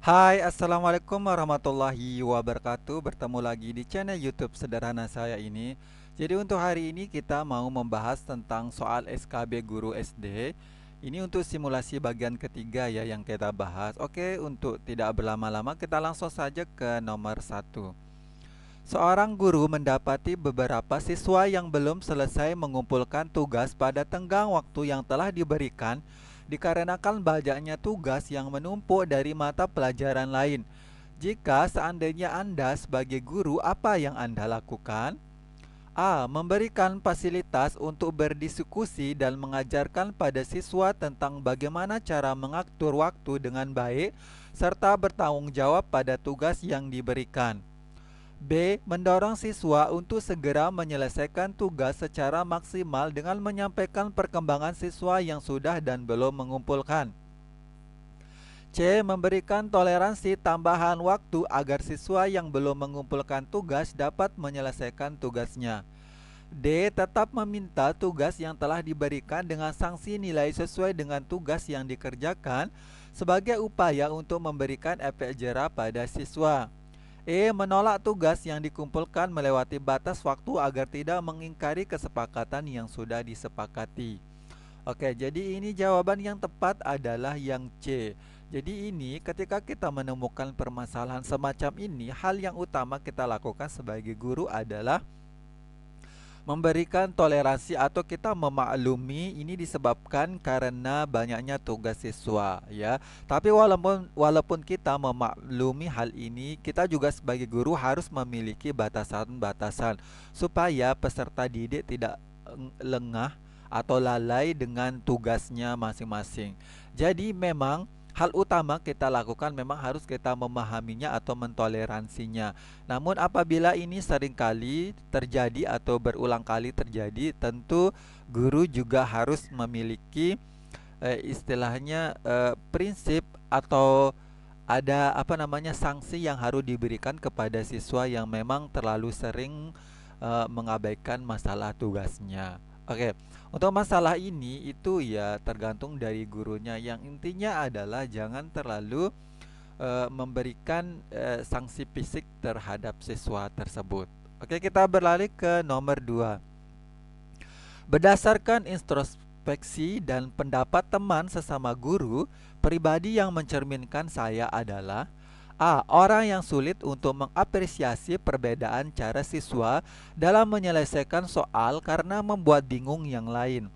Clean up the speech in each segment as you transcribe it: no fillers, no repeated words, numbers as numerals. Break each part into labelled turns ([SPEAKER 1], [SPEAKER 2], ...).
[SPEAKER 1] Hai, assalamualaikum warahmatullahi wabarakatuh. Bertemu lagi di channel YouTube sederhana saya ini. Jadi untuk hari ini kita mau membahas tentang soal SKB Guru SD. Ini untuk simulasi bagian ketiga ya yang kita bahas. Oke, untuk tidak berlama-lama kita langsung saja ke nomor 1. Seorang guru mendapati beberapa siswa yang belum selesai mengumpulkan tugas pada tenggang waktu yang telah diberikan dikarenakan banyaknya tugas yang menumpuk dari mata pelajaran lain. Jika seandainya Anda sebagai guru, apa yang Anda lakukan? A. Memberikan fasilitas untuk berdiskusi dan mengajarkan pada siswa tentang bagaimana cara mengatur waktu dengan baik serta bertanggung jawab pada tugas yang diberikan. B. Mendorong siswa untuk segera menyelesaikan tugas secara maksimal dengan menyampaikan perkembangan siswa yang sudah dan belum mengumpulkan. C. Memberikan toleransi tambahan waktu agar siswa yang belum mengumpulkan tugas dapat menyelesaikan tugasnya. D. Tetap meminta tugas yang telah diberikan dengan sanksi nilai sesuai dengan tugas yang dikerjakan sebagai upaya untuk memberikan efek jera pada siswa. E. Menolak tugas yang dikumpulkan melewati batas waktu agar tidak mengingkari kesepakatan yang sudah disepakati. Oke, jadi ini jawaban yang tepat adalah yang C. Jadi ini ketika kita menemukan permasalahan semacam ini, hal yang utama kita lakukan sebagai guru adalah memberikan toleransi atau kita memaklumi ini disebabkan karena banyaknya tugas siswa ya. Tapi walaupun kita memaklumi hal ini, kita juga sebagai guru harus memiliki batasan-batasan supaya peserta didik tidak lengah atau lalai dengan tugasnya masing-masing. Jadi memang hal utama kita lakukan memang harus kita memahaminya atau mentoleransinya. Namun apabila ini seringkali terjadi atau berulang kali terjadi, tentu guru juga harus memiliki istilahnya prinsip atau ada sanksi yang harus diberikan kepada siswa yang memang terlalu sering mengabaikan masalah tugasnya. Oke, untuk masalah ini itu ya tergantung dari gurunya. Yang intinya adalah jangan terlalu memberikan sanksi fisik terhadap siswa tersebut. Oke, kita beralih ke nomor 2. Berdasarkan introspeksi dan pendapat teman sesama guru, pribadi yang mencerminkan saya adalah A. Orang yang sulit untuk mengapresiasi perbedaan cara siswa dalam menyelesaikan soal karena membuat bingung yang lain.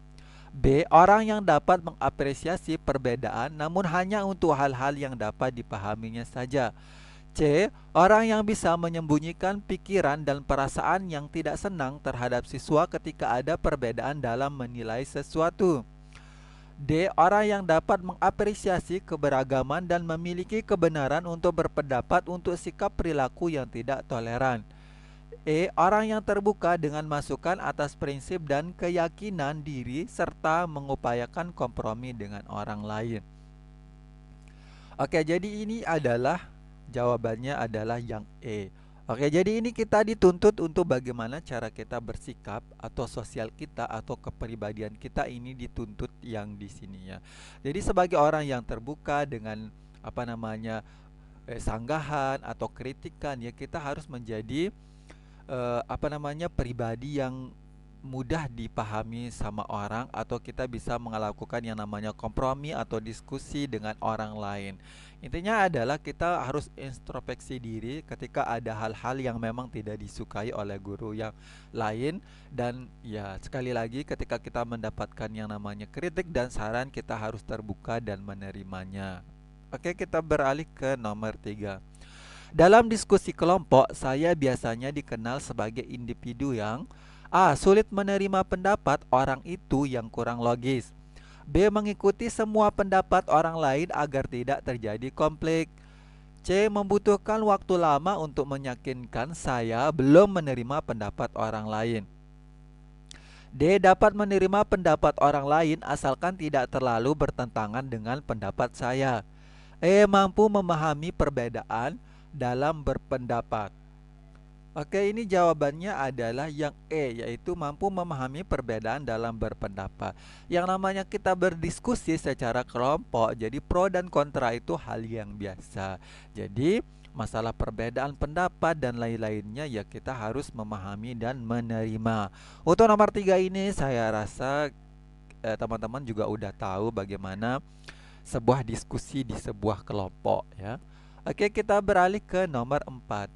[SPEAKER 1] B. Orang yang dapat mengapresiasi perbedaan namun hanya untuk hal-hal yang dapat dipahaminya saja. C. Orang yang bisa menyembunyikan pikiran dan perasaan yang tidak senang terhadap siswa ketika ada perbedaan dalam menilai sesuatu. D. Orang yang dapat mengapresiasi keberagaman dan memiliki kebenaran untuk berpendapat untuk sikap perilaku yang tidak toleran. E. Orang yang terbuka dengan masukan atas prinsip dan keyakinan diri serta mengupayakan kompromi dengan orang lain. Oke, jadi ini adalah jawabannya adalah yang E. Oke, jadi ini kita dituntut untuk bagaimana cara kita bersikap atau sosial kita atau kepribadian kita ini dituntut yang di sini ya. Jadi sebagai orang yang terbuka dengan sanggahan atau kritikan ya, kita harus menjadi pribadi yang mudah dipahami sama orang atau kita bisa melakukan yang namanya kompromi atau diskusi dengan orang lain. Intinya adalah kita harus introspeksi diri ketika ada hal-hal yang memang tidak disukai oleh guru yang lain, dan ya sekali lagi ketika kita mendapatkan yang namanya kritik dan saran kita harus terbuka dan menerimanya. Oke, kita beralih ke nomor 3. Dalam diskusi kelompok, saya biasanya dikenal sebagai individu yang A. Sulit menerima pendapat orang itu yang kurang logis. B. Mengikuti semua pendapat orang lain agar tidak terjadi konflik. C. Membutuhkan waktu lama untuk meyakinkan saya belum menerima pendapat orang lain. D. Dapat menerima pendapat orang lain asalkan tidak terlalu bertentangan dengan pendapat saya. E. Mampu memahami perbedaan dalam berpendapat. Oke, ini jawabannya adalah yang E, yaitu mampu memahami perbedaan dalam berpendapat. Yang namanya kita berdiskusi secara kelompok, jadi pro dan kontra itu hal yang biasa. Jadi, masalah perbedaan pendapat dan lain-lainnya ya kita harus memahami dan menerima. Untuk nomor 3 ini saya rasa teman-teman juga udah tahu bagaimana sebuah diskusi di sebuah kelompok ya. Oke, kita beralih ke nomor 4.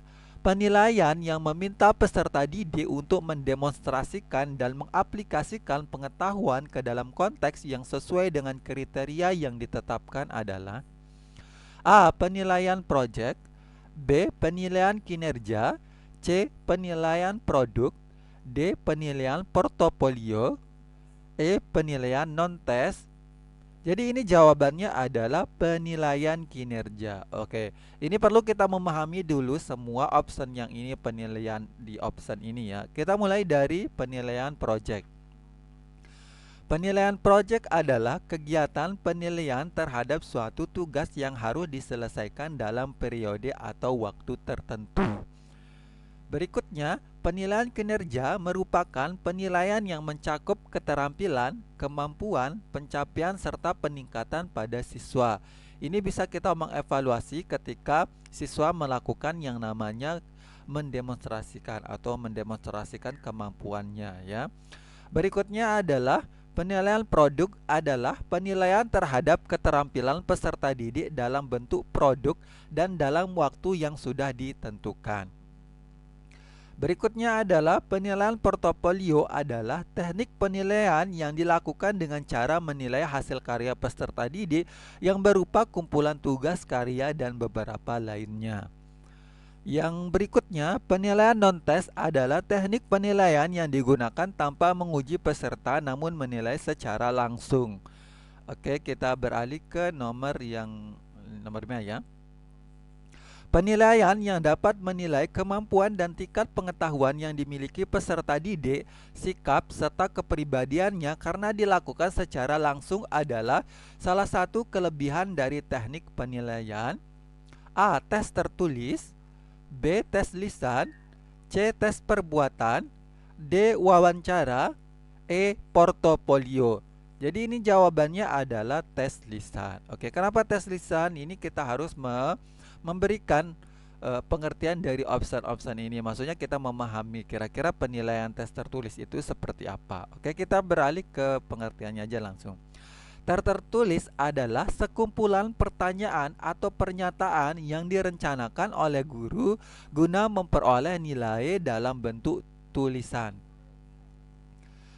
[SPEAKER 1] Penilaian yang meminta peserta didik untuk mendemonstrasikan dan mengaplikasikan pengetahuan ke dalam konteks yang sesuai dengan kriteria yang ditetapkan adalah A. Penilaian proyek, B. Penilaian kinerja, C. Penilaian produk, D. Penilaian portofolio, E. Penilaian non-tes. Jadi ini jawabannya adalah penilaian kinerja. Oke, ini perlu kita memahami dulu semua option yang ini penilaian di option ini ya. Kita mulai dari penilaian project. Penilaian project adalah kegiatan penilaian terhadap suatu tugas yang harus diselesaikan dalam periode atau waktu tertentu. Berikutnya, penilaian kinerja merupakan penilaian yang mencakup keterampilan, kemampuan, pencapaian, serta peningkatan pada siswa. Ini bisa kita mengevaluasi ketika siswa melakukan yang namanya mendemonstrasikan atau mendemonstrasikan kemampuannya ya. Berikutnya adalah penilaian produk adalah penilaian terhadap keterampilan peserta didik dalam bentuk produk dan dalam waktu yang sudah ditentukan. Berikutnya adalah penilaian portofolio adalah teknik penilaian yang dilakukan dengan cara menilai hasil karya peserta didik yang berupa kumpulan tugas karya dan beberapa lainnya. Yang berikutnya, penilaian non-tes adalah teknik penilaian yang digunakan tanpa menguji peserta namun menilai secara langsung. Oke, kita beralih ke nomor 5 ya. Penilaian yang dapat menilai kemampuan dan tingkat pengetahuan yang dimiliki peserta didik, sikap, serta kepribadiannya karena dilakukan secara langsung adalah salah satu kelebihan dari teknik penilaian. A. Tes tertulis, B. Tes lisan, C. Tes perbuatan, D. Wawancara, E. Portofolio. Jadi ini jawabannya adalah tes lisan. Oke, kenapa tes lisan? Ini kita harus memberikan pengertian dari option-option ini. Maksudnya kita memahami kira-kira penilaian tes tertulis itu seperti apa. Oke, kita beralih ke pengertiannya aja langsung. Tes tertulis adalah sekumpulan pertanyaan atau pernyataan yang direncanakan oleh guru guna memperoleh nilai dalam bentuk tulisan.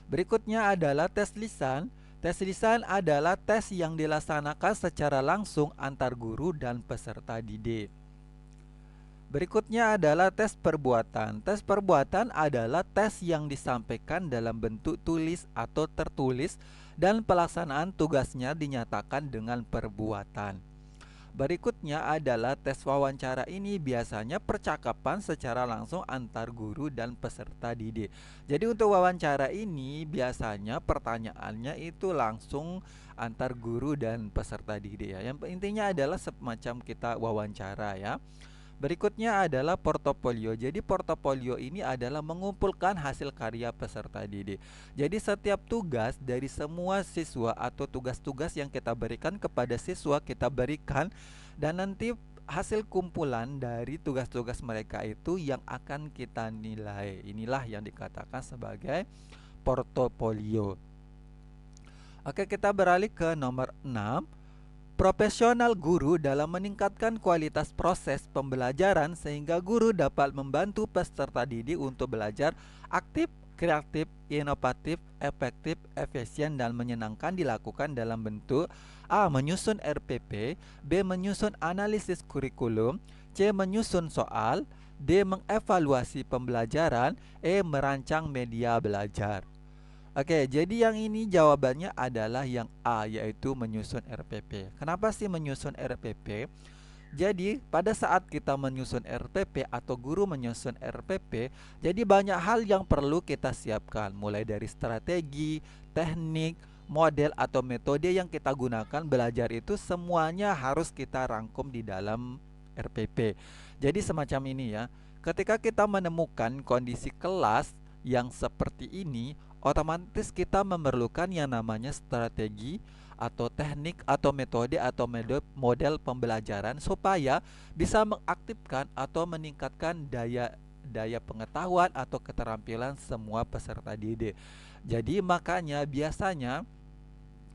[SPEAKER 1] Berikutnya adalah tes lisan. Tes lisan adalah tes yang dilaksanakan secara langsung antar guru dan peserta didik. Berikutnya adalah tes perbuatan. Tes perbuatan adalah tes yang disampaikan dalam bentuk tulis atau tertulis dan pelaksanaan tugasnya dinyatakan dengan perbuatan. Berikutnya adalah tes wawancara. Ini biasanya percakapan secara langsung antar guru dan peserta didik. Jadi untuk wawancara ini biasanya pertanyaannya itu langsung antar guru dan peserta didik ya. Yang intinya adalah semacam kita wawancara ya. Berikutnya adalah portofolio. Jadi portofolio ini adalah mengumpulkan hasil karya peserta didik. Jadi setiap tugas dari semua siswa atau tugas-tugas yang kita berikan kepada siswa kita berikan dan nanti hasil kumpulan dari tugas-tugas mereka itu yang akan kita nilai. Inilah yang dikatakan sebagai portofolio. Oke, kita beralih ke nomor 6. Profesional guru dalam meningkatkan kualitas proses pembelajaran sehingga guru dapat membantu peserta didik untuk belajar aktif, kreatif, inovatif, efektif, efisien, dan menyenangkan dilakukan dalam bentuk A. Menyusun RPP, B. Menyusun analisis kurikulum, C. Menyusun soal, D. Mengevaluasi pembelajaran, E. Merancang media belajar. Oke, jadi yang ini jawabannya adalah yang A, yaitu menyusun RPP. Kenapa sih menyusun RPP? Jadi, pada saat kita menyusun RPP atau guru menyusun RPP, jadi banyak hal yang perlu kita siapkan, mulai dari strategi, teknik, model, atau metode yang kita gunakan belajar itu semuanya harus kita rangkum di dalam RPP. Jadi semacam ini ya. ketika kita menemukan kondisi kelas yang seperti ini, otomatis kita memerlukan yang namanya strategi atau teknik atau metode atau model pembelajaran supaya bisa mengaktifkan atau meningkatkan daya pengetahuan atau keterampilan semua peserta didik. Jadi makanya biasanya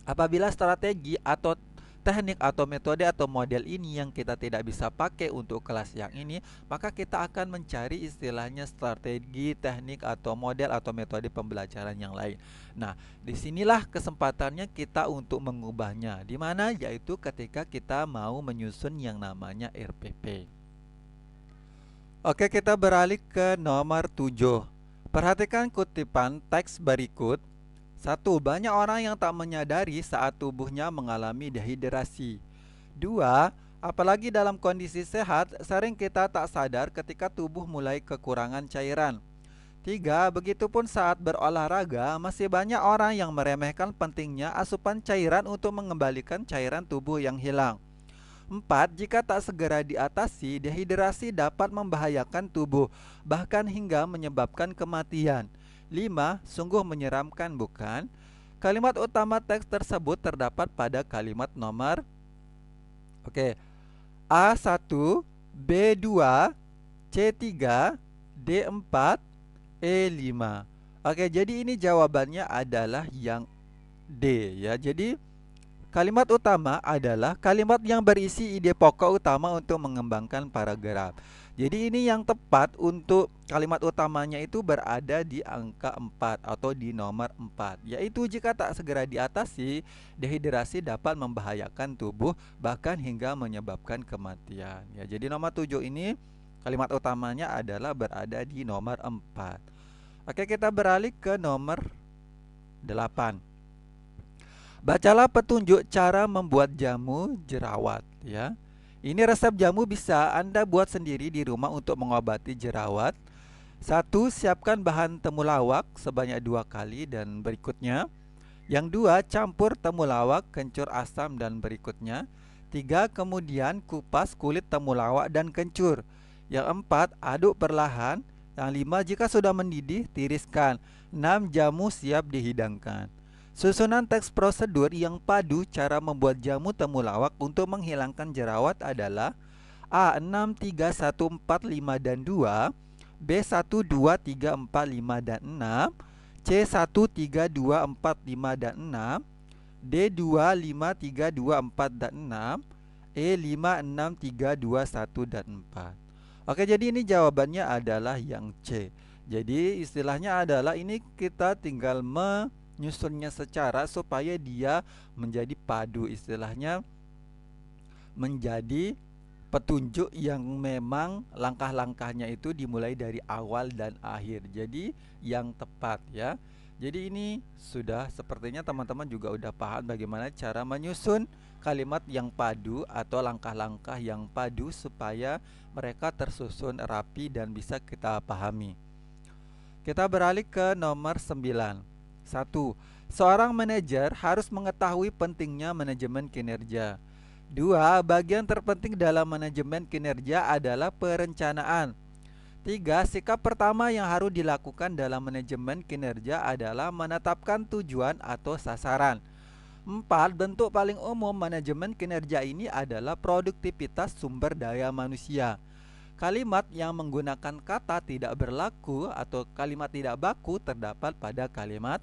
[SPEAKER 1] apabila strategi atau teknik atau metode atau model ini yang kita tidak bisa pakai untuk kelas yang ini, maka kita akan mencari istilahnya strategi, teknik atau model atau metode pembelajaran yang lain. Nah, disinilah kesempatannya kita untuk mengubahnya. Di mana yaitu ketika kita mau menyusun yang namanya RPP. Oke, kita beralih ke nomor 7. Perhatikan kutipan teks berikut. 1. Banyak orang yang tak menyadari saat tubuhnya mengalami dehidrasi. 2. Apalagi dalam kondisi sehat, sering kita tak sadar ketika tubuh mulai kekurangan cairan. 3. Begitupun saat berolahraga, masih banyak orang yang meremehkan pentingnya asupan cairan untuk mengembalikan cairan tubuh yang hilang. 4. Jika tak segera diatasi, dehidrasi dapat membahayakan tubuh, bahkan hingga menyebabkan kematian. 5. Sungguh menyeramkan, bukan? Kalimat utama teks tersebut terdapat pada kalimat nomor A1, B2, C3, D4, E5. Jadi ini jawabannya adalah yang D ya. Jadi kalimat utama adalah kalimat yang berisi ide pokok utama untuk mengembangkan paragraf. Jadi ini yang tepat untuk kalimat utamanya itu berada di angka 4 atau di nomor 4. Yaitu jika tak segera diatasi, dehidrasi dapat membahayakan tubuh bahkan hingga menyebabkan kematian. Ya, jadi nomor 7 ini kalimat utamanya adalah berada di nomor 4. Oke, kita beralih ke nomor 8. Bacalah petunjuk cara membuat jamu jerawat ya. Ini resep jamu bisa Anda buat sendiri di rumah untuk mengobati jerawat. 1. Siapkan bahan temulawak sebanyak 2 kali dan berikutnya. Yang 2. Campur temulawak, kencur asam dan berikutnya. 3. Kemudian kupas kulit temulawak dan kencur. Yang 4. Aduk perlahan. Yang 5. Jika sudah mendidih, tiriskan. 6. Jamu siap dihidangkan. Susunan teks prosedur yang padu cara membuat jamu temulawak untuk menghilangkan jerawat adalah A. 6, 3, 1, 4, 5, dan 2, B. 1, 2, 3, 4, 5, dan 6, C. 1, 3, 2, 4, 5, dan 6, D. 2, 5, 3, 2, 4, dan 6, E. 5, 6, 3, 2, 1, dan 4. Jadi ini jawabannya adalah yang C. Jadi istilahnya adalah ini kita tinggal menyusunnya secara supaya dia menjadi padu, istilahnya menjadi petunjuk yang memang langkah-langkahnya itu dimulai dari awal dan akhir. Jadi yang tepat ya. Jadi ini sudah sepertinya teman-teman juga udah paham bagaimana cara menyusun kalimat yang padu atau langkah-langkah yang padu supaya mereka tersusun rapi dan bisa kita pahami. Kita beralih ke nomor 9. 1. Seorang manajer harus mengetahui pentingnya manajemen kinerja. 2. Bagian terpenting dalam manajemen kinerja adalah perencanaan. 3. Sikap pertama yang harus dilakukan dalam manajemen kinerja adalah menetapkan tujuan atau sasaran. 4. Bentuk paling umum manajemen kinerja ini adalah produktivitas sumber daya manusia. Kalimat yang menggunakan kata tidak berlaku atau kalimat tidak baku terdapat pada kalimat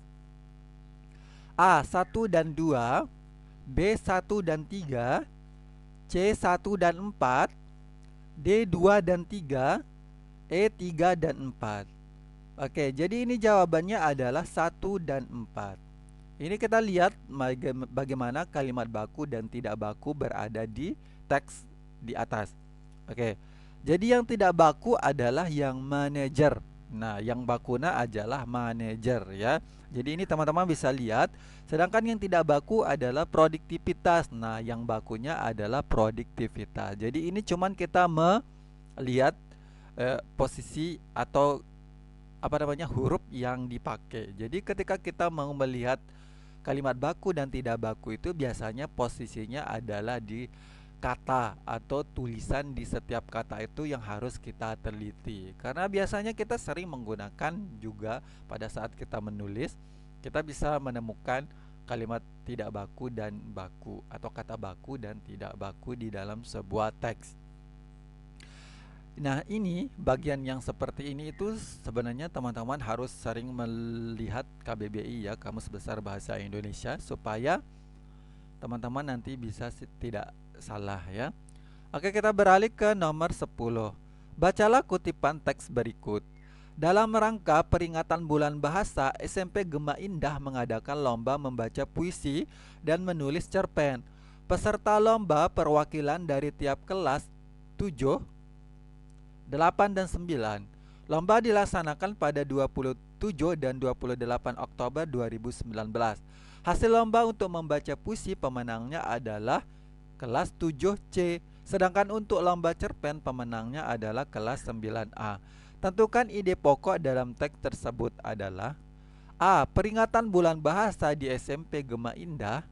[SPEAKER 1] A. 1 dan 2, B. 1 dan 3, C. 1 dan 4, D. 2 dan 3, E. 3 dan 4. Jadi ini jawabannya adalah 1 dan 4. Ini kita lihat bagaimana kalimat baku dan tidak baku berada di teks di atas. Jadi yang tidak baku adalah yang manajer. Nah, yang bakuna adalah manajer ya. Jadi ini teman-teman bisa lihat. Sedangkan yang tidak baku adalah produktivitas. Nah, yang bakunya adalah produktivitas. Jadi ini cuman kita melihat posisi atau huruf yang dipakai. Jadi ketika kita mau melihat kalimat baku dan tidak baku itu biasanya posisinya adalah di kata atau tulisan di setiap kata itu yang harus kita teliti. Karena biasanya kita sering menggunakan juga pada saat kita menulis, kita bisa menemukan kalimat tidak baku dan baku atau kata baku dan tidak baku di dalam sebuah teks. Nah, ini bagian yang seperti ini itu sebenarnya teman-teman harus sering melihat KBBI ya, Kamus Besar Bahasa Indonesia, supaya teman-teman nanti bisa tidak salah ya. Oke, kita beralih ke nomor 10. Bacalah kutipan teks berikut. Dalam rangka peringatan Bulan Bahasa, SMP Gema Indah mengadakan lomba membaca puisi dan menulis cerpen. Peserta lomba perwakilan dari tiap kelas 7, 8 dan 9. Lomba dilaksanakan pada 27 dan 28 Oktober 2019. Hasil lomba untuk membaca puisi pemenangnya adalah kelas 7C, sedangkan untuk lomba cerpen pemenangnya adalah kelas 9A. Tentukan ide pokok dalam teks tersebut adalah: A. Peringatan Bulan Bahasa di SMP Gema Indah.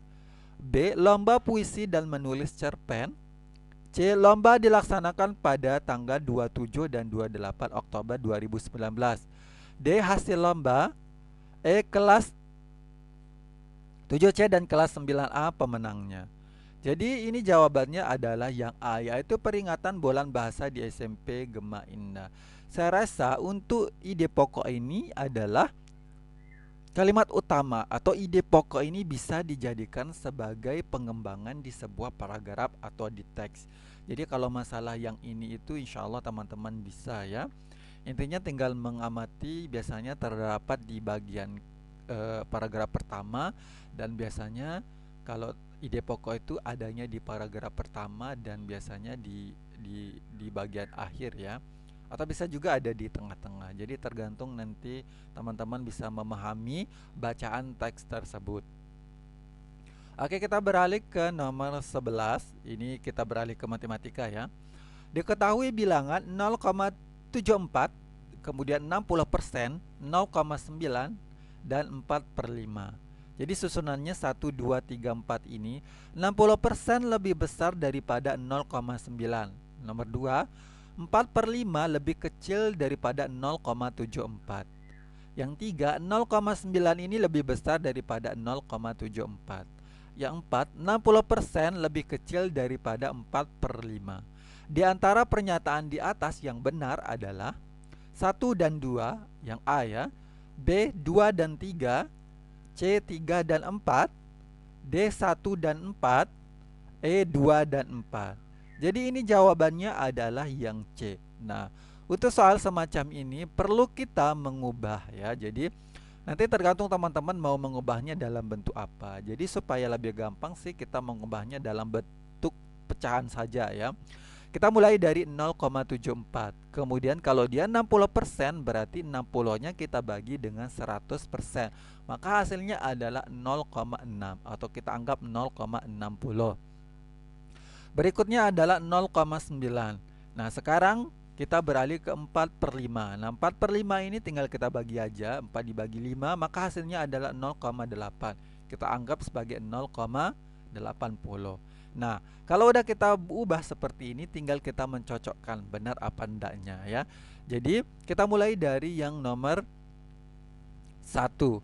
[SPEAKER 1] B. Lomba puisi dan menulis cerpen. C. Lomba dilaksanakan pada tanggal 27 dan 28 Oktober 2019. D. Hasil lomba. E. Kelas 7C dan kelas 9A pemenangnya. Jadi ini jawabannya adalah yang A, yaitu peringatan Bulan Bahasa di SMP Gema Indah. Saya rasa untuk ide pokok ini adalah kalimat utama atau ide pokok ini bisa dijadikan sebagai pengembangan di sebuah paragraf atau di teks. Jadi kalau masalah yang ini itu insya Allah teman-teman bisa ya. Intinya tinggal mengamati, biasanya terdapat di bagian paragraf pertama, dan biasanya kalau ide pokok itu adanya di paragraf pertama dan biasanya di bagian akhir ya. Atau bisa juga ada di tengah-tengah. Jadi tergantung nanti teman-teman bisa memahami bacaan teks tersebut. Oke, kita beralih ke nomor 11. Ini kita beralih ke matematika ya. Diketahui bilangan 0,74, kemudian 60%, 0,9, dan 4/5. Jadi susunannya 1, 2, 3, 4 ini 60% lebih besar daripada 0,9. Nomor 2, 4/5 lebih kecil daripada 0,74. Yang 3, 0,9 ini lebih besar daripada 0,74. Yang 4, 60% lebih kecil daripada 4/5. Di antara pernyataan di atas yang benar adalah 1 dan 2, yang A ya, B 2 dan 3, C 3 dan 4, D 1 dan 4, E 2 dan 4. Jadi ini jawabannya adalah yang C. Nah, untuk soal semacam ini perlu kita mengubah ya. Jadi nanti tergantung teman-teman mau mengubahnya dalam bentuk apa. Jadi supaya lebih gampang sih kita mengubahnya dalam bentuk pecahan saja ya. Kita mulai dari 0,74. Kemudian kalau dia 60%, berarti 60-nya kita bagi dengan 100%. Maka hasilnya adalah 0,6 atau kita anggap 0,60. Berikutnya adalah 0,9. Nah, sekarang kita beralih ke 4/5. Nah, 4/5 ini tinggal kita bagi aja. 4 dibagi 5, maka hasilnya adalah 0,8. Kita anggap sebagai 0,80. Nah, kalau udah kita ubah seperti ini, tinggal kita mencocokkan benar apa endaknya ya. Jadi, kita mulai dari yang nomor 1.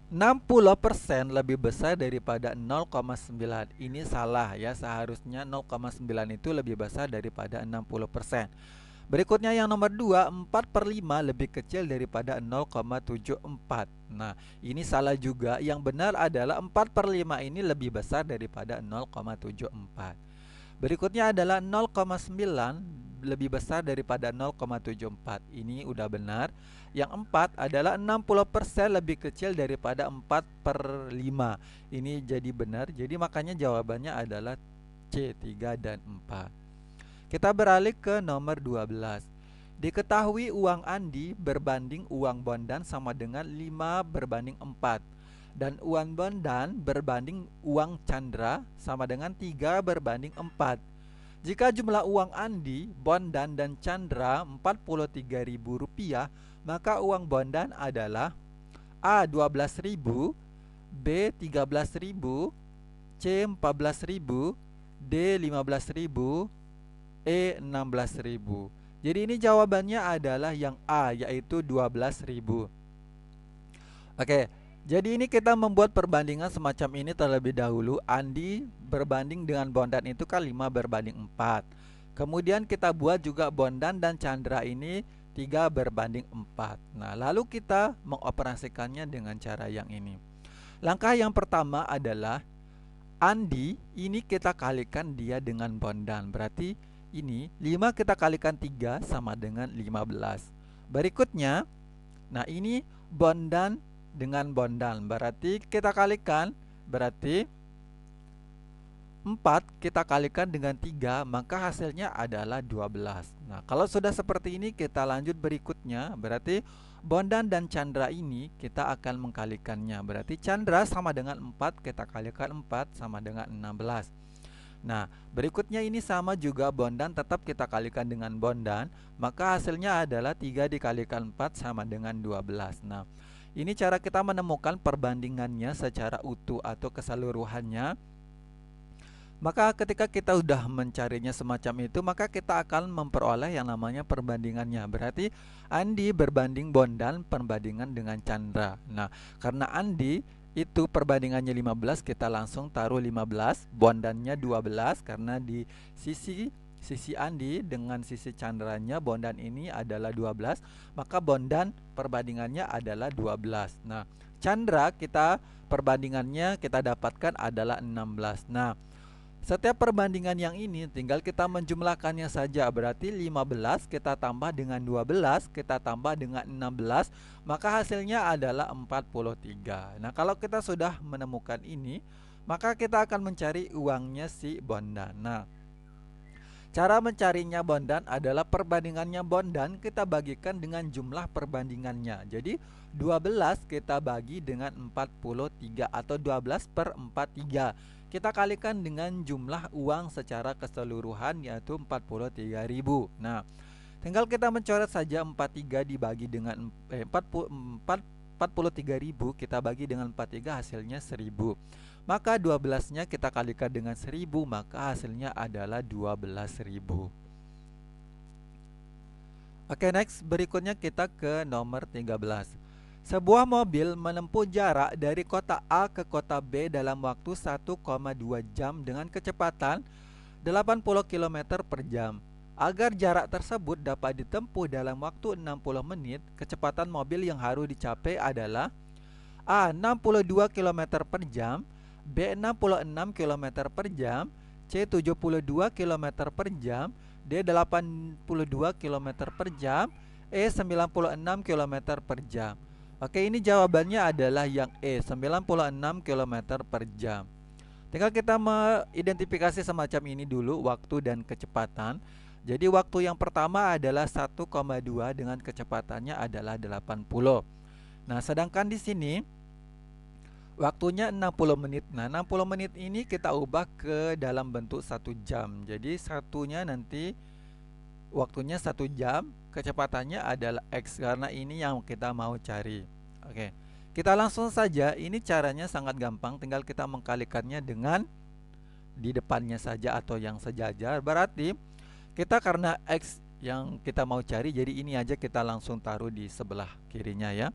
[SPEAKER 1] 60% lebih besar daripada 0,9. Ini salah ya, seharusnya 0,9 itu lebih besar daripada 60%. Berikutnya yang nomor 2, 4/5 lebih kecil daripada 0,74. Nah, ini salah juga. Yang benar adalah 4/5 ini lebih besar daripada 0,74. Berikutnya adalah 0,9 lebih besar daripada 0,74. Ini udah benar. Yang 4 adalah 60% lebih kecil daripada 4/5. Ini jadi benar. Jadi makanya jawabannya adalah C, 3 dan 4. Kita beralih ke nomor 12. Diketahui uang Andi berbanding uang Bondan sama dengan 5/4. Dan uang Bondan berbanding uang Chandra sama dengan 3/4. Jika jumlah uang Andi, Bondan, dan Chandra Rp43.000, maka uang Bondan adalah A 12.000, B 13.000, C 14.000, D 15.000, E 16.000. Jadi ini jawabannya adalah yang A, yaitu 12.000. Oke, jadi ini kita membuat perbandingan semacam ini terlebih dahulu. Andi berbanding dengan Bondan itu kan 5:4. Kemudian kita buat juga Bondan dan Chandra ini 3:4. Nah, lalu kita mengoperasikannya dengan cara yang ini. Langkah yang pertama adalah Andi ini kita kalikan dia dengan Bondan. Berarti ini 5 kita kalikan 3 sama dengan 15. Berikutnya, nah ini Bondan dengan Bondan. Berarti kita kalikan, berarti 4 kita kalikan dengan 3, maka hasilnya adalah 12. Nah, kalau sudah seperti ini kita lanjut berikutnya. Berarti Bondan dan Chandra ini kita akan mengkalikannya. Berarti Chandra sama dengan 4, kita kalikan 4 sama dengan 16. Nah, berikutnya ini sama juga Bondan, tetap kita kalikan dengan Bondan, maka hasilnya adalah 3 dikalikan 4 sama dengan 12. Nah, ini cara kita menemukan perbandingannya secara utuh atau keseluruhannya. Maka ketika kita sudah mencarinya semacam itu, maka kita akan memperoleh yang namanya perbandingannya. Berarti Andi berbanding Bondan perbandingan dengan Chandra. Nah, karena Andi itu perbandingannya 15, kita langsung taruh 15, Bondannya 12, karena di sisi Andi dengan sisi Chandranya Bondan ini adalah 12, maka Bondan perbandingannya adalah 12. Nah, Chandra kita perbandingannya kita dapatkan adalah 16. Nah, setiap perbandingan yang ini tinggal kita menjumlahkannya saja. Berarti 15 kita tambah dengan 12, kita tambah dengan 16, maka hasilnya adalah 43. Nah, kalau kita sudah menemukan ini, maka kita akan mencari uangnya si Bondan. Nah, cara mencarinya Bondan adalah perbandingannya Bondan kita bagikan dengan jumlah perbandingannya. Jadi 12 kita bagi dengan 43 atau 12/43. Kita kalikan dengan jumlah uang secara keseluruhan, yaitu 43.000. Nah, tinggal kita mencoret saja 43 dibagi dengan 43.000 kita bagi dengan 43, hasilnya 1.000. Maka 12-nya kita kalikan dengan 1.000, maka hasilnya adalah 12.000. Oke, next, berikutnya kita ke nomor 13. Sebuah mobil menempuh jarak dari kota A ke kota B dalam waktu 1,2 jam dengan kecepatan 80 km per jam. Agar jarak tersebut dapat ditempuh dalam waktu 60 menit, kecepatan mobil yang harus dicapai adalah A. 62 km per jam, B. 66 km per jam, C. 72 km per jam, D. 82 km per jam, E. 96 km per jam. Oke, ini jawabannya adalah yang E, 96 km per jam. Tinggal kita mengidentifikasi semacam ini dulu, waktu dan kecepatan. Jadi waktu yang pertama adalah 1,2 dengan kecepatannya adalah 80. Nah, sedangkan di sini waktunya 60 menit. Nah, 60 menit ini kita ubah ke dalam bentuk 1 jam. Jadi satunya nanti waktunya 1 jam, kecepatannya adalah X, karena ini yang kita mau cari. Oke, kita langsung saja. Ini caranya sangat gampang, tinggal kita mengkalikannya dengan di depannya saja atau yang sejajar. Berarti kita karena X yang kita mau cari, jadi ini aja kita langsung taruh di sebelah kirinya ya.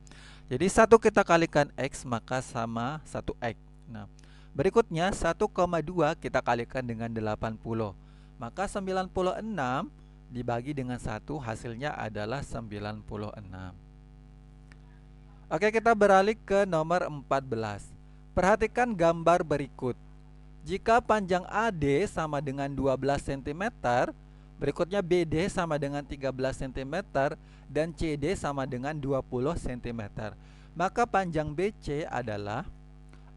[SPEAKER 1] Jadi 1 kita kalikan X maka sama 1X. Nah, berikutnya 1,2 kita kalikan dengan 80, maka 96 dibagi dengan 1, hasilnya adalah 96. Oke, kita beralih ke nomor 14. Perhatikan gambar berikut. Jika panjang AD sama dengan 12 cm, berikutnya BD sama dengan 13 cm, dan CD sama dengan 20 cm, maka panjang BC adalah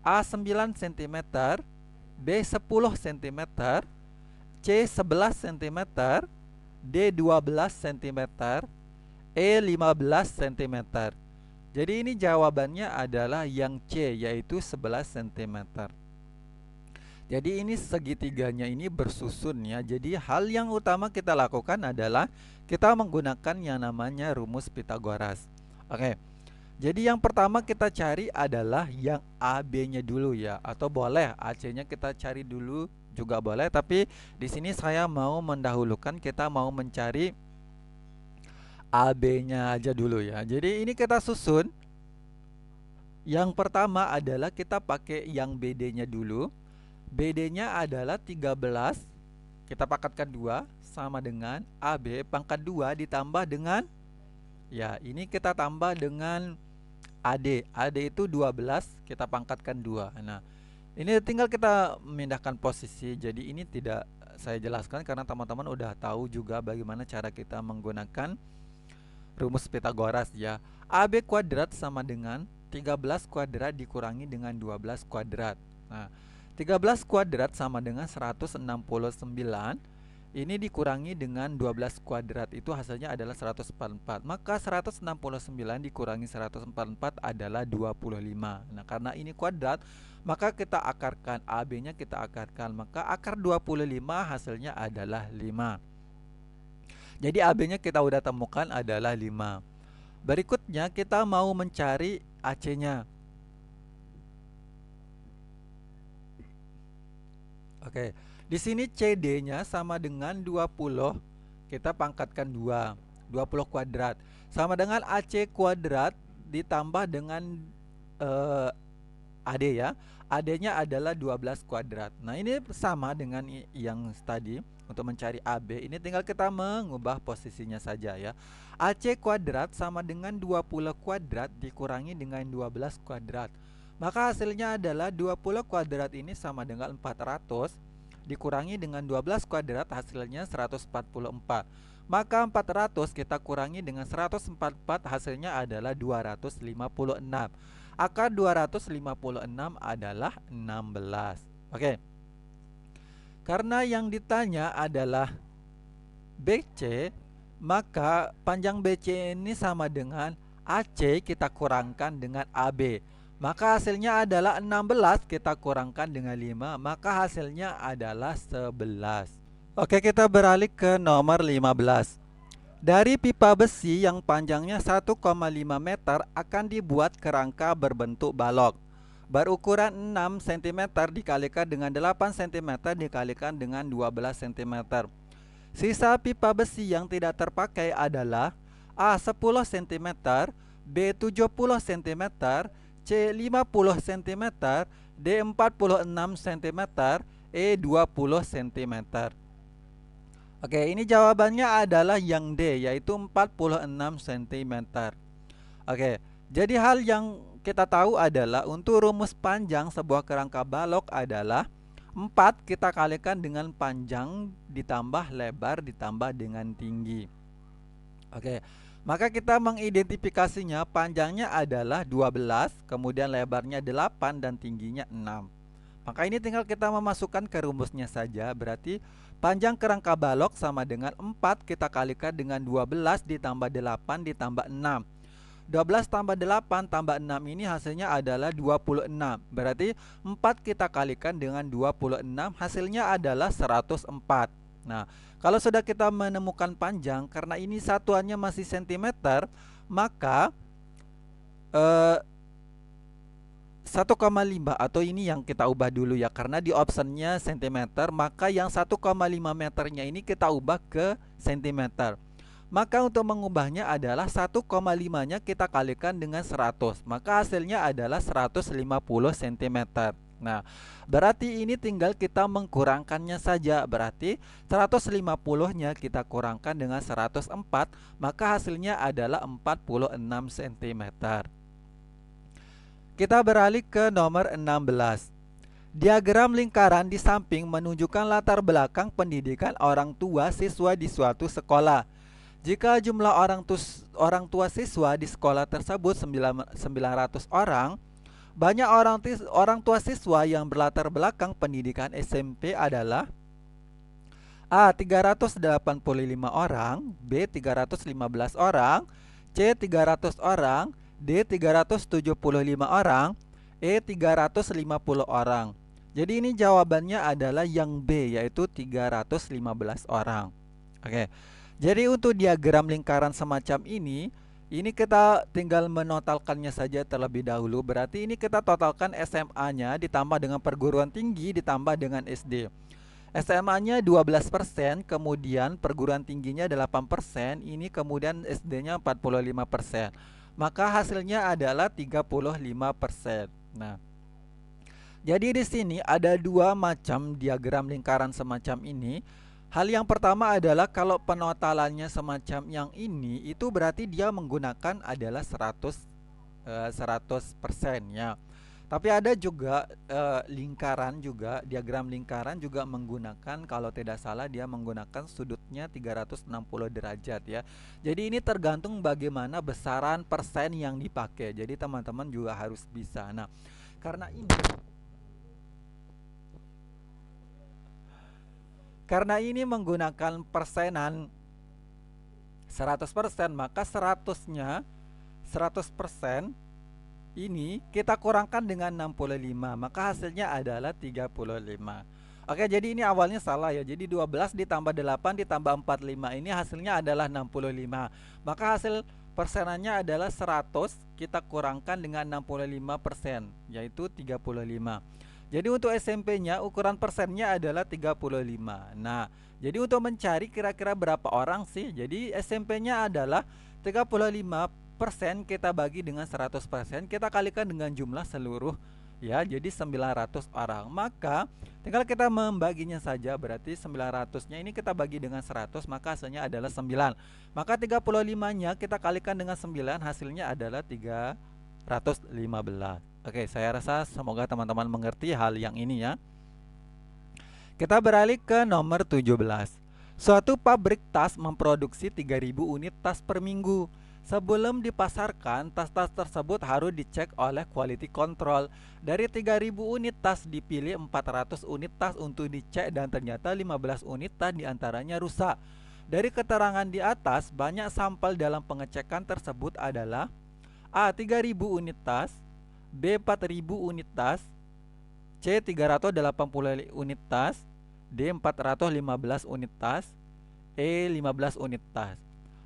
[SPEAKER 1] A 9 cm, B 10 cm, C 11 cm, D 12 cm, E 15 cm. Jadi ini jawabannya adalah yang C, yaitu 11 cm. Jadi ini segitiganya ini bersusun ya. Jadi hal yang utama kita lakukan adalah kita menggunakan yang namanya rumus Pythagoras. Oke. Jadi yang pertama kita cari adalah yang AB-nya dulu ya, atau boleh AC-nya kita cari dulu juga boleh, tapi di sini saya mau mendahulukan, kita mau mencari AB-nya aja dulu ya. Jadi ini kita susun. Yang pertama adalah kita pakai yang BD-nya dulu. BD-nya adalah 13, kita pangkatkan 2 sama dengan AB pangkat 2 ditambah dengan, ya ini kita tambah dengan AD. AD itu 12, kita pangkatkan 2. Nah, ini tinggal kita memindahkan posisi. Jadi ini tidak saya jelaskan karena teman-teman udah tahu juga bagaimana cara kita menggunakan rumus Pitagoras ya. AB kuadrat sama dengan 13 kuadrat dikurangi dengan 12 kuadrat. Nah, 13 kuadrat sama dengan 169. Ini dikurangi dengan 12 kuadrat, itu hasilnya adalah 144. Maka 169 dikurangi 144 adalah 25. Nah, karena ini kuadrat, maka kita akarkan, AB-nya kita akarkan. Maka akar 25 hasilnya adalah 5. Jadi AB-nya kita udah temukan adalah 5. Berikutnya kita mau mencari AC-nya. Oke. Di sini CD-nya sama dengan 20. Kita pangkatkan 2. 20 kuadrat sama dengan AC kuadrat ditambah dengan AD ya. AD-nya adalah 12 kuadrat. Nah, ini sama dengan yang tadi. Untuk mencari AB, ini tinggal kita mengubah posisinya saja ya. AC kuadrat sama dengan 20 kuadrat dikurangi dengan 12 kuadrat. Maka hasilnya adalah 20 kuadrat ini sama dengan 400 dikurangi dengan 12 kuadrat, hasilnya 144. Maka 400 kita kurangi dengan 144, hasilnya adalah 256. Akar 256 adalah 16. Oke. Karena yang ditanya adalah BC, maka panjang BC ini sama dengan AC kita kurangkan dengan AB. Maka hasilnya adalah 16, kita kurangkan dengan 5, maka hasilnya adalah 11. Oke, kita beralih ke nomor 15. Dari pipa besi yang panjangnya 1,5 meter akan dibuat kerangka berbentuk balok berukuran 6 cm dikalikan dengan 8 cm dikalikan dengan 12 cm. Sisa pipa besi yang tidak terpakai adalah A 10 cm, B 70 cm, C 50 cm, D 46 cm, E 20 cm. Oke, ini jawabannya adalah yang D, yaitu 46 cm. Oke, jadi hal yang kita tahu adalah untuk rumus panjang sebuah kerangka balok adalah 4 kita kalikan dengan panjang ditambah lebar ditambah dengan tinggi. Oke, maka kita mengidentifikasinya, panjangnya adalah 12, kemudian lebarnya 8 dan tingginya 6. Maka ini tinggal kita memasukkan ke rumusnya saja. Berarti panjang kerangka balok sama dengan 4 kita kalikan dengan 12 ditambah 8 ditambah 6. 12 tambah 8 tambah 6 ini hasilnya adalah 26. Berarti 4 kita kalikan dengan 26, hasilnya adalah 104. Nah, kalau sudah kita menemukan panjang, karena ini satuannya masih cm, maka 1,5 atau ini yang kita ubah dulu ya, karena di optionnya cm, maka yang 1,5 meternya ini kita ubah ke cm. Maka untuk mengubahnya adalah 1,5-nya kita kalikan dengan 100. Maka hasilnya adalah 150 cm. Nah, berarti ini tinggal kita mengkurangkannya saja. Berarti 150-nya kita kurangkan dengan 104, maka hasilnya adalah 46 cm. Kita beralih ke nomor 16. Diagram lingkaran di samping menunjukkan latar belakang pendidikan orang tua siswa di suatu sekolah. Jika jumlah orang tua siswa di sekolah tersebut 900 orang, banyak orang tua siswa yang berlatar belakang pendidikan SMP adalah A 385 orang, B 315 orang, C 300 orang, D 375 orang, E 350 orang. Jadi ini jawabannya adalah yang B, yaitu 315 orang. Oke. Jadi untuk diagram lingkaran semacam ini kita tinggal menotalkannya saja terlebih dahulu. Berarti ini kita totalkan SMA-nya ditambah dengan perguruan tinggi ditambah dengan SD. SMA-nya 12%, kemudian perguruan tingginya 8%, ini kemudian SD-nya 45%. Maka hasilnya adalah 35%. Nah, jadi di sini ada dua macam diagram lingkaran semacam ini. Hal yang pertama adalah kalau penotalannya semacam yang ini, itu berarti dia menggunakan adalah 100% ya. Tapi ada juga lingkaran juga, diagram lingkaran juga menggunakan, kalau tidak salah dia menggunakan sudutnya 360 derajat ya. Jadi ini tergantung bagaimana besaran persen yang dipakai. Jadi teman-teman juga harus bisa. Nah, karena ini menggunakan persenan 100%, maka 100% ini kita kurangkan dengan 65, maka hasilnya adalah 35. Oke, jadi ini awalnya salah ya. Jadi 12 ditambah 8 ditambah 45, ini hasilnya adalah 65. Maka hasil persenannya adalah 100 kita kurangkan dengan 65%, yaitu 35. Jadi untuk SMP-nya ukuran persennya adalah 35. Nah, jadi untuk mencari kira-kira berapa orang sih? Jadi SMP-nya adalah 35%, kita bagi dengan 100%, kita kalikan dengan jumlah seluruh ya, jadi 900 orang. Maka tinggal kita membaginya saja, berarti 900-nya ini kita bagi dengan 100, maka hasilnya adalah 9. Maka 35-nya kita kalikan dengan 9, hasilnya adalah 315. Oke, saya rasa semoga teman-teman mengerti hal yang ini ya. Kita beralih ke nomor 17. Suatu pabrik tas memproduksi 3000 unit tas per minggu. Sebelum dipasarkan, tas-tas tersebut harus dicek oleh quality control. Dari 3000 unit tas dipilih 400 unit tas untuk dicek dan ternyata 15 unit tas diantaranya rusak. Dari keterangan di atas, banyak sampel dalam pengecekan tersebut adalah A. 3000 unit tas, B. 4000 unit tas, C. 380 unit tas, D. 415 unit tas, E. 15 unit tas.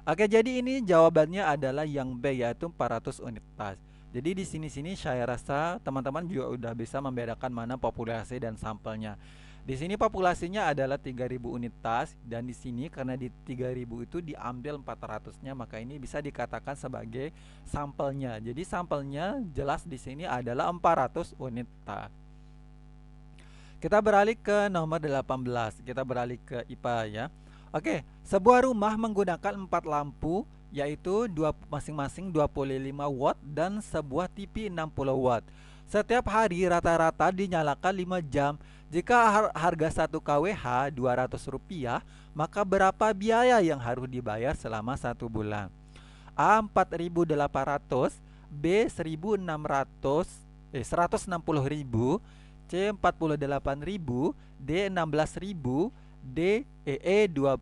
[SPEAKER 1] Oke, jadi ini jawabannya adalah yang B, yaitu 400 unit tas. Jadi di sini saya rasa teman-teman juga udah bisa membedakan mana populasi dan sampelnya. Di sini populasinya adalah 3000 unit tas, dan di sini karena di 3000 itu diambil 400-nya, maka ini bisa dikatakan sebagai sampelnya. Jadi sampelnya jelas di sini adalah 400 unit tas. Kita beralih ke nomor 18. Kita beralih ke IPA ya. Oke, sebuah rumah menggunakan 4 lampu, yaitu masing-masing 25 watt dan sebuah TV 60 watt. Setiap hari rata-rata dinyalakan 5 jam. Jika harga 1 kWh Rp200, maka berapa biaya yang harus dibayar selama 1 bulan? A. 4.800, B. 160.000, C. 48.000, D. 16.000, D. 20.000.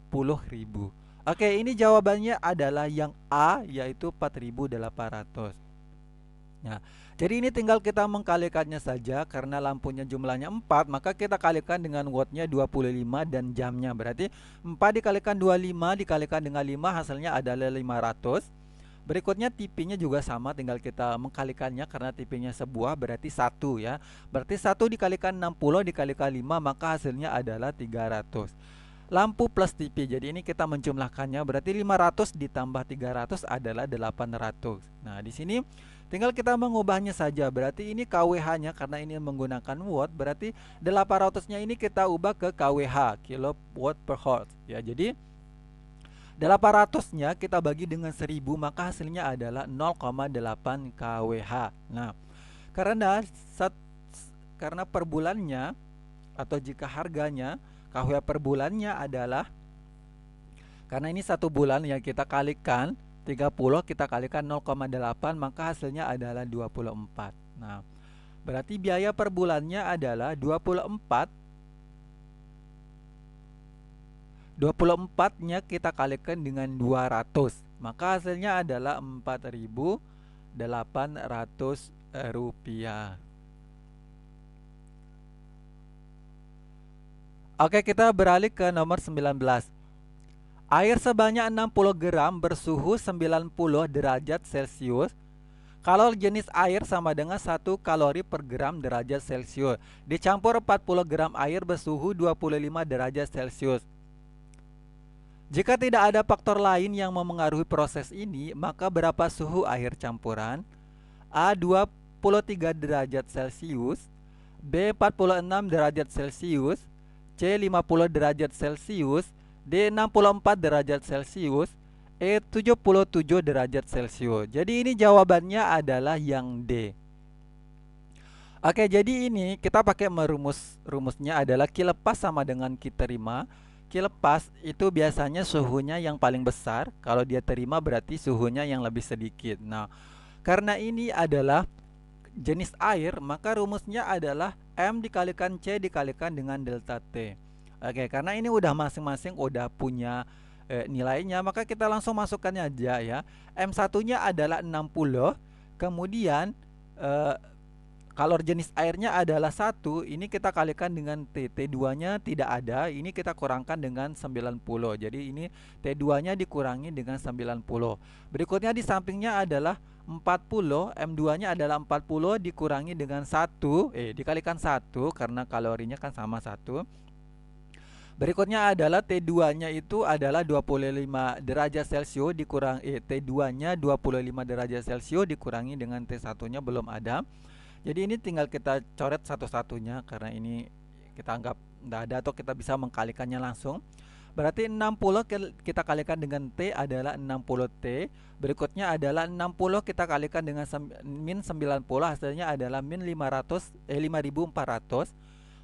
[SPEAKER 1] Oke, ini jawabannya adalah yang A, yaitu 4.800. Nah, jadi ini tinggal kita mengkalikannya saja. Karena lampunya jumlahnya 4, maka kita kalikan dengan wattnya 25 dan jamnya. Berarti 4 dikalikan 25 dikalikan dengan 5, hasilnya adalah 500. Berikutnya TV-nya juga sama, tinggal kita mengkalikannya karena TV-nya sebuah berarti 1 ya. Berarti 1 dikalikan 60 dikalikan 5, maka hasilnya adalah 300. Lampu plus TV, jadi ini kita menjumlahkannya, berarti 500 ditambah 300 adalah 800. Nah, di sini tinggal kita mengubahnya saja, berarti ini kWh-nya karena ini menggunakan watt, berarti 800-nya ini kita ubah ke kWh, kilowatt per hertz ya. Jadi 800-nya kita bagi dengan 1000, maka hasilnya adalah 0,8 kWh. Nah, karena per bulannya atau jika harganya kWh per bulannya adalah, karena ini 1 bulan yang kita kalikan 30, kita kalikan 0,8, maka hasilnya adalah 24. Nah, berarti biaya per bulannya adalah 24-nya kita kalikan dengan 200, maka hasilnya adalah Rp4.800. Oke, kita beralih ke nomor 19. Air sebanyak 60 gram bersuhu 90 derajat Celcius Kalor jenis air sama dengan 1 kalori per gram derajat Celcius. Dicampur 40 gram air bersuhu 25 derajat Celcius. Jika tidak ada faktor lain yang memengaruhi proses ini, maka berapa suhu air campuran? A. 23 derajat Celcius, B. 46 derajat Celcius, C. 50 derajat Celcius, D. 64 derajat Celcius, E. 77 derajat Celcius. Jadi ini jawabannya adalah yang D. Oke, jadi ini kita pakai rumusnya adalah Q lepas sama dengan Q terima. Q lepas itu biasanya suhunya yang paling besar, kalau dia terima berarti suhunya yang lebih sedikit. Nah, karena ini adalah jenis air, maka rumusnya adalah M dikalikan C dikalikan dengan delta T. Oke, karena ini udah masing-masing udah punya nilainya, maka kita langsung masukkannya aja ya. M1-nya adalah 60, kemudian kalor jenis airnya adalah 1, ini kita kalikan dengan T. T2-nya tidak ada, ini kita kurangkan dengan 90. Jadi ini T2-nya dikurangi dengan 90. Berikutnya di sampingnya adalah 40, M2-nya adalah 40 dikurangi dengan 1, dikalikan 1 karena kalorinya kan sama 1. Berikutnya adalah T2-nya itu adalah 25 derajat Celcius dikurangi T2-nya 25 derajat Celcius dikurangi dengan T1-nya belum ada. Jadi ini tinggal kita coret satu-satunya karena ini kita anggap tidak ada atau kita bisa mengkalikannya langsung. Berarti 60 kita kalikan dengan T adalah 60T. Berikutnya adalah 60 kita kalikan dengan min 90, hasilnya adalah min 5400.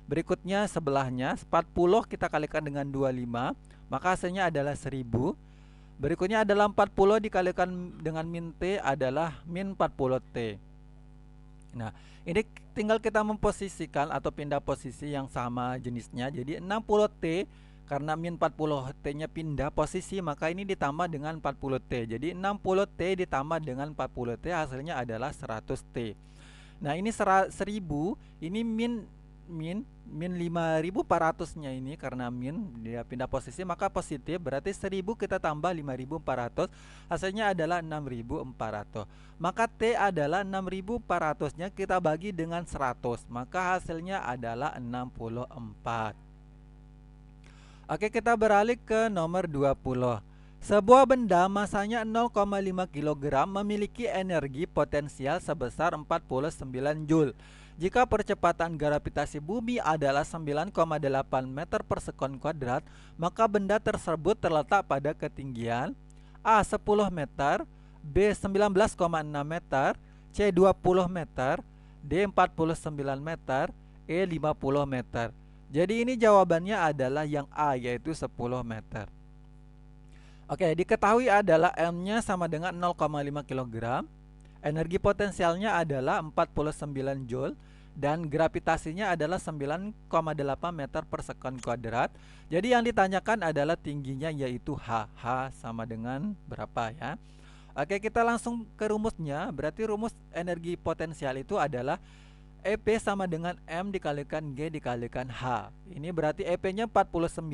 [SPEAKER 1] Berikutnya sebelahnya 40 kita kalikan dengan 25, maka hasilnya adalah 1000. Berikutnya adalah 40 dikalikan dengan min T adalah min 40T. Nah, ini tinggal kita memposisikan atau pindah posisi yang sama jenisnya. Jadi 60T karena min 40T-nya pindah posisi, maka ini ditambah dengan 40T. Jadi 60T ditambah dengan 40T hasilnya adalah 100T. Nah, ini 1000, ini min 5400-nya ini karena min dia pindah posisi maka positif, berarti 1000 kita tambah 5400 hasilnya adalah 6400. Maka T adalah 6400-nya kita bagi dengan 100, maka hasilnya adalah 64. Oke, kita beralih ke nomor 20. Sebuah benda masanya 0,5 kg memiliki energi potensial sebesar 49 Joule. Jika percepatan gravitasi bumi adalah 9,8 meter per sekon kuadrat, maka benda tersebut terletak pada ketinggian A. 10 meter, B. 19,6 meter, C. 20 meter, D. 49 meter, E. 50 meter. Jadi ini jawabannya adalah yang A, yaitu 10 meter. Oke, diketahui adalah M-nya sama dengan 0,5 kg. Energi potensialnya adalah 49 Joule dan gravitasinya adalah 9,8 meter per sekon kuadrat. Jadi yang ditanyakan adalah tingginya, yaitu H. H sama dengan berapa ya? Oke, kita langsung ke rumusnya. Berarti rumus energi potensial itu adalah EP sama dengan M dikalikan G dikalikan H. Ini berarti EP-nya 49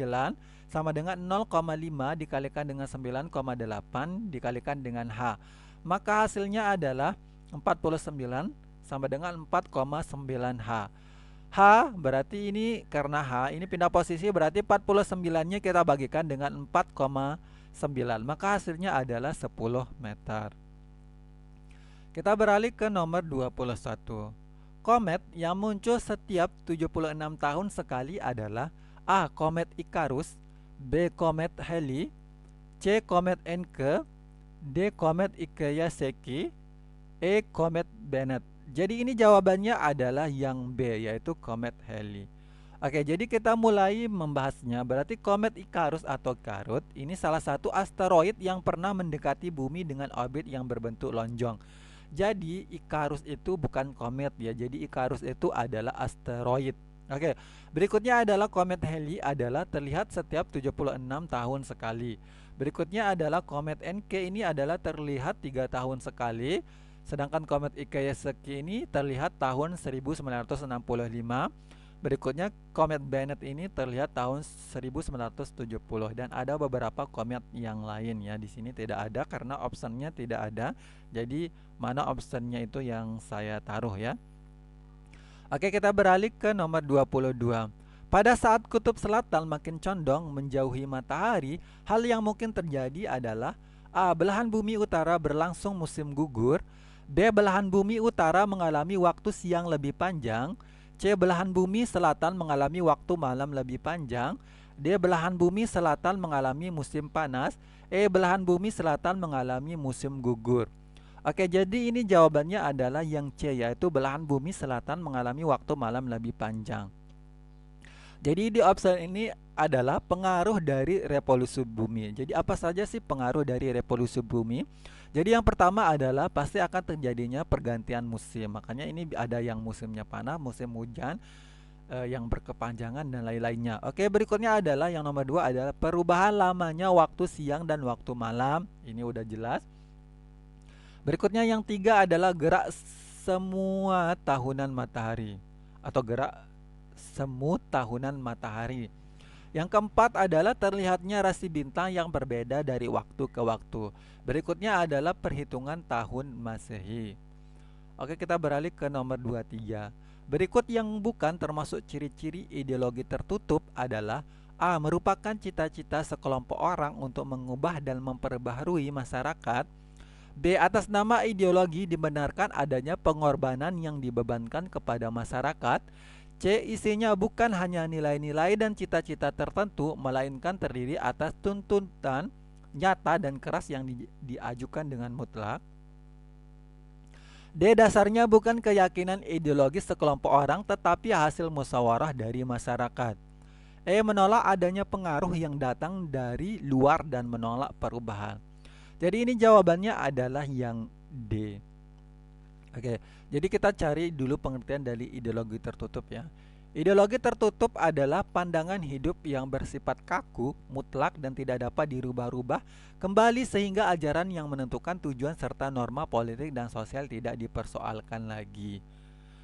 [SPEAKER 1] sama dengan 0,5 dikalikan dengan 9,8 dikalikan dengan H. Maka hasilnya adalah 49 sama dengan 4,9 H. H berarti ini karena H ini pindah posisi, berarti 49-nya kita bagikan dengan 4,9. Maka hasilnya adalah 10 meter. Kita beralih ke nomor 21. Komet yang muncul setiap 76 tahun sekali adalah A. Komet Icarus, B. Komet Halley, C. Komet Encke, D. Komet Ikeyaseki, E. Komet Bennet. Jadi ini jawabannya adalah yang B, yaitu Komet Halley. Oke, jadi kita mulai membahasnya. Berarti Komet Icarus atau Karut ini salah satu asteroid yang pernah mendekati bumi dengan orbit yang berbentuk lonjong. Jadi Icarus itu bukan komet ya. Jadi Icarus itu adalah asteroid. Oke, berikutnya adalah Komet Halley adalah terlihat setiap 76 tahun sekali. Berikutnya adalah Komet Encke, ini adalah terlihat 3 tahun sekali. Sedangkan Komet Ikeyaseki ini terlihat tahun 1965. Berikutnya komet Bennet ini terlihat tahun 1970 dan ada beberapa komet yang lain ya. Di sini tidak ada karena optionnya tidak ada. Jadi mana optionnya itu yang saya taruh ya. Oke, kita beralih ke nomor 22. Pada saat kutub selatan makin condong menjauhi matahari, hal yang mungkin terjadi adalah A. Belahan bumi utara berlangsung musim gugur. B. Belahan bumi utara mengalami waktu siang lebih panjang. C. Belahan bumi selatan mengalami waktu malam lebih panjang. D. Belahan bumi selatan mengalami musim panas. E. Belahan bumi selatan mengalami musim gugur. Oke, jadi ini jawabannya adalah yang C, yaitu belahan bumi selatan mengalami waktu malam lebih panjang. Jadi di opsi ini adalah pengaruh dari revolusi bumi. Jadi apa saja sih pengaruh dari revolusi bumi? Jadi yang pertama adalah pasti akan terjadinya pergantian musim. Makanya ini ada yang musimnya panas, musim hujan, yang berkepanjangan dan lain-lainnya. Oke, berikutnya adalah yang nomor 2 adalah perubahan lamanya waktu siang dan waktu malam. Ini udah jelas. Berikutnya yang 3 adalah gerak semua tahunan matahari atau gerak semu tahunan matahari. Yang keempat adalah terlihatnya rasi bintang yang berbeda dari waktu ke waktu. Berikutnya adalah perhitungan tahun Masehi. Oke, kita beralih ke nomor 23. Berikut yang bukan termasuk ciri-ciri ideologi tertutup adalah A. Merupakan cita-cita sekelompok orang untuk mengubah dan memperbaharui masyarakat. B. Atas nama ideologi dibenarkan adanya pengorbanan yang dibebankan kepada masyarakat. C. Isinya bukan hanya nilai-nilai dan cita-cita tertentu, melainkan terdiri atas tuntutan nyata dan keras yang diajukan dengan mutlak. D. Dasarnya bukan keyakinan ideologis sekelompok orang, tetapi hasil musyawarah dari masyarakat. E. Menolak adanya pengaruh yang datang dari luar dan menolak perubahan. Jadi ini jawabannya adalah yang D. Oke, jadi kita cari dulu pengertian dari ideologi tertutup ya. Ideologi tertutup adalah pandangan hidup yang bersifat kaku, mutlak dan tidak dapat dirubah-rubah kembali sehingga ajaran yang menentukan tujuan serta norma politik dan sosial tidak dipersoalkan lagi.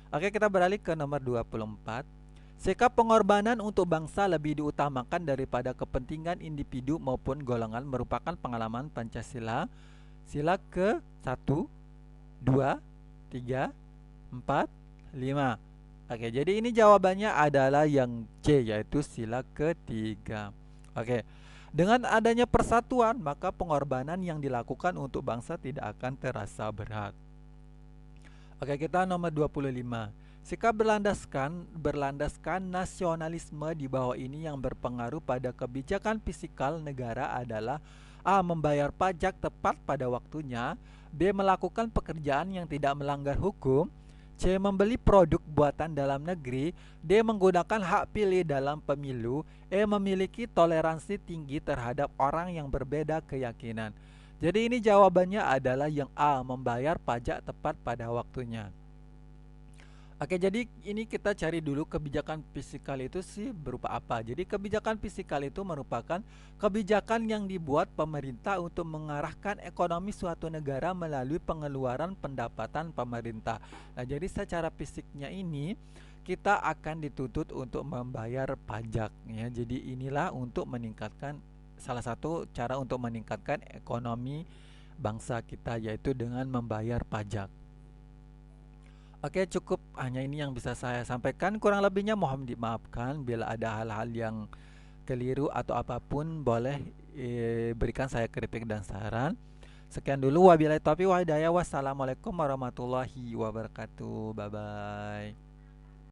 [SPEAKER 1] Oke, kita beralih ke nomor 24. Sikap pengorbanan untuk bangsa lebih diutamakan daripada kepentingan individu maupun golongan merupakan pengalaman Pancasila. Sila ke 1, 2, 3, 4, 5. Oke, jadi ini jawabannya adalah yang C, yaitu sila ketiga. Oke, dengan adanya persatuan, maka pengorbanan yang dilakukan untuk bangsa tidak akan terasa berat. Oke, kita nomor 25. Sikap berlandaskan nasionalisme di bawah ini yang berpengaruh pada kebijakan fiskal negara adalah A. Membayar pajak tepat pada waktunya. B. Melakukan pekerjaan yang tidak melanggar hukum. C. Membeli produk buatan dalam negeri. D. Menggunakan hak pilih dalam pemilu. E. Memiliki toleransi tinggi terhadap orang yang berbeda keyakinan. Jadi ini jawabannya adalah yang A. Membayar pajak tepat pada waktunya. Oke, jadi ini kita cari dulu kebijakan fiskal itu sih berupa apa. Jadi kebijakan fiskal itu merupakan kebijakan yang dibuat pemerintah untuk mengarahkan ekonomi suatu negara melalui pengeluaran pendapatan pemerintah. Nah, jadi secara fisiknya ini kita akan dituntut untuk membayar pajak ya. Jadi inilah untuk meningkatkan, salah satu cara untuk meningkatkan ekonomi bangsa kita yaitu dengan membayar pajak. Oke, cukup hanya ini yang bisa saya sampaikan. Kurang lebihnya mohon dimaafkan. Bila ada hal-hal yang keliru atau apapun, boleh berikan saya kritik dan saran. Sekian dulu, wabillahi taufiq wal hidayah. Wassalamualaikum warahmatullahi wabarakatuh. Bye bye.